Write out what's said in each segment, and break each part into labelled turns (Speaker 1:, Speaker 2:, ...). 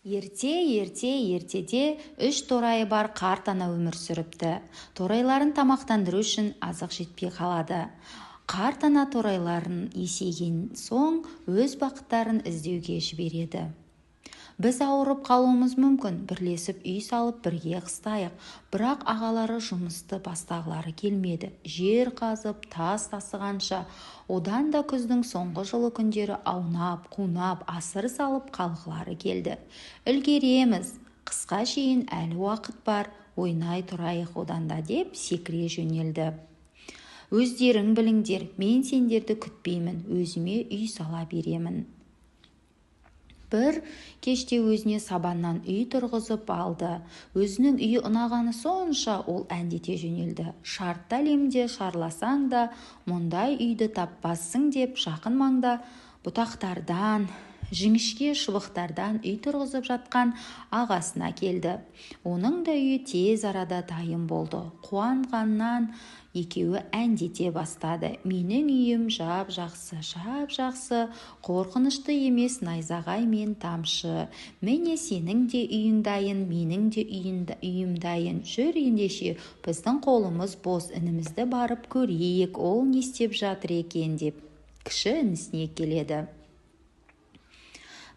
Speaker 1: Ертеде үш торайы бар қарт ана өмір сүріпті. Торайларын тамақтандыру үшін азық жетпей қалады. Қарт ана торайларын есейген соң өз бақыттарын іздеуге жібереді. Біз ауырып қалуымыз мүмкін, бірлесіп үй салып бірге қыстайық. Бірақ ағалары жұмысты бастағылары келмеді. Жер қазып, тас тасығанша, одан да күздің соңғы жылы күндері аунап, қунап, асыр салып қалғылары келді. Үлгереміз, қысқа шейін әлі уақыт бар, ойнай тұрайық одан да деп секіре жөнелді. Өздерің біліңдер, мен сендерді күтпеймін, өзіме үй сала беремін. Бір кеште өзіне сабаннан үй тұрғызып алды. Өзінің үйі ұнағаны сонша ол әндете жөнелді. Шартты әлемде шарласаң да, мұндай үйді таппассың деп жақын маңда бұтақтардан, жіңішке шыбықтардан үй тұрғызып жатқан ағасына келді. Оның да үйі тез арада дайын болды. Қуанғаннан екеуі әндете бастады. Менің үйім жап-жақсы, қорқынышты емес найзағай мен тамшы. Міне сенің де үйің дайын, менің де үйім дайын. Жүр ендеше, біздің қолымыз бос, інімізді барып көрейік, ол не істеп жатыр екен деп кіші інісіне келеді.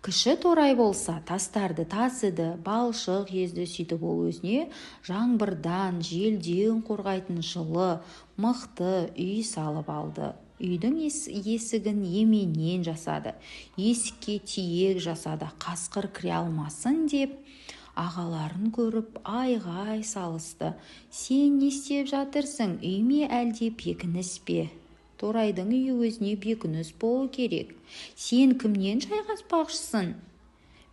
Speaker 1: Кіші торай болса тастарды тасыды, балшық езді, сөйтіп ол өзіне жаңбырдан, желден қорғайтын жылы, мықты үй салып алды. Үйдің есігін еменен жасады, есікке тиек жасады, қасқыр кіре алмасын деп ағаларын көріп айғай салысты. Сен не істеп жатырсың, үй ме әлде бекініс пе? Торайдың үйі өзіне бекініс болу керек. Сен кімнен жайғаспақшысың?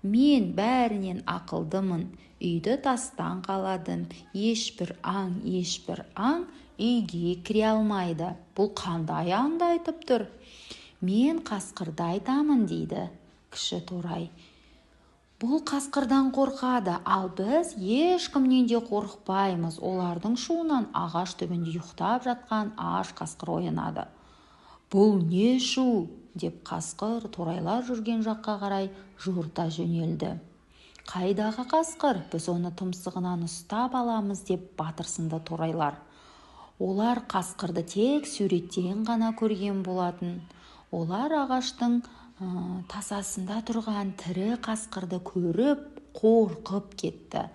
Speaker 1: Мен бәрінен ақылдымын. Үйді тастан қаладым. Ешбір аң үйге кіре алмайды. Бұл қандай аңды айтып тұр? Мен қасқырды айтамын дейді кіші торай. Бұл қасқырдан қорқады, ал біз ешкімнен де қорықпаймыз. Олардың шуынан ағаш түбінде ұйықтап жатқан аш қасқыр оянады. Бұл не шу? Деп қасқыр торайлар жүрген жаққа қарай жорта жөнелді. Қайдағы қасқыр? Біз оны тұмсығынан ұстап аламыз деп батырсынды торайлар. Олар қасқырды тек суреттен ғана көрген болатын. Олар ағаштың тасасында тұрған тірі қасқырды көріп, қорқып кетті.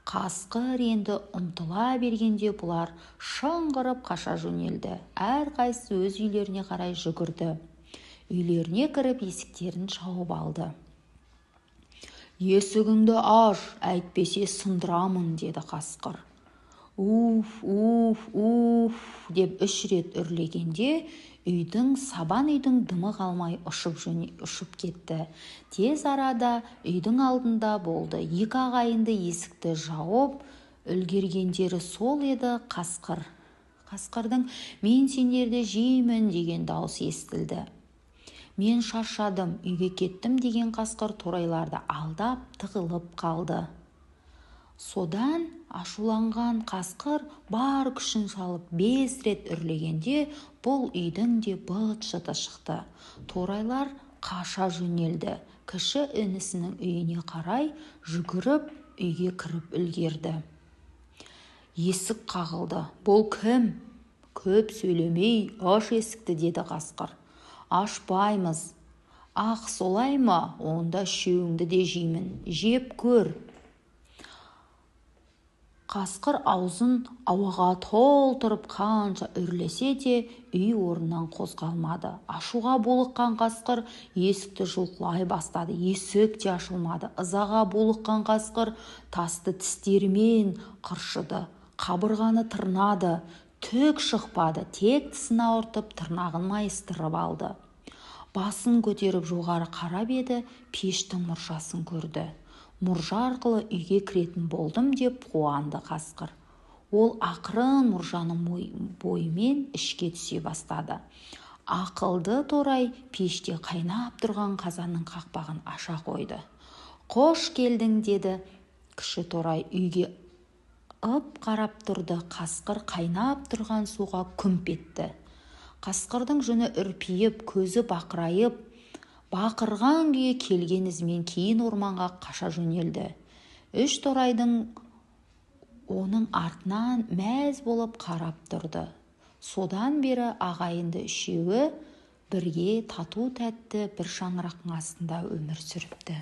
Speaker 1: Қасқыр енді ұмтыла бергенде бұлар шыңғырып қаша жөнелді. Әрқайсысы өз үйлеріне қарай жүгірді. Үйлеріне кіріп есіктерін жауып алды. Есігіңді аш, әйтпесе сындырамын, деді қасқыр. Уф деп 3 рет үрлегенде сабан үйдің дымы қалмай ұшып кетті. Тез арада үйдің алдында болды. 2 ағайынды есікті жауып үлгергендері сол еді. Қасқырдың мен сендерді жеймін деген дауыс естілді. Мен шаршадым, үйге кеттім деген қасқыр торайларды алдап тығылып қалды. Содан ашуланған қасқыр бар күшін салып 5 рет үрлегенде бұл үйдің де быт-шыты шықты. Торайлар қаша жөнелді. Кіші інісінің үйіне қарай жүгіріп үйге кіріп үлгерді. Есік қағылды. Бұл кім? Көп сөйлемей, аш есікті, деді қасқыр. Ашпаймыз. Ақ, солай ма? Онда шеуіңді де жеймін. Жеп көр. Қасқыр аузын ауаға толтырып қанша үрлесе де үй орнынан қозғалмады. Ашуға булыққан қасқыр есікті жұлқылай бастады. Есік те ашылмады. Ызаға булыққан қасқыр тасты тістерімен қыршыды. Қабырғаны тырнады. Түк шықпады. Тек тісін ауыртып тырнағын майыстырып алды. Басын көтеріп жоғары қарап еді, пештің мұржасын көрді. Мұржа арқылы үйге кіретін болдым деп қуанды қасқыр. Ол ақырын мұржаның бойымен ішке түсе бастады. Ақылды торай пеште қайнап тұрған қазанның қақпағын аша қойды. Қош келдің, деді кіші торай. Үйге қарап тұрды. Қасқыр қайнап тұрған суға күмп етті. Қасқырдың жүні үрпиіп, көзі бақырайып, бақырған күйі келген ізімен кейін орманға қаша жөнелді. 3 торайдың оның артынан мәз болып қарап тұрды. Содан бері ағайынды үшеуі бірге тату-тәтті бір шаңырақтың астында өмір сүріпті.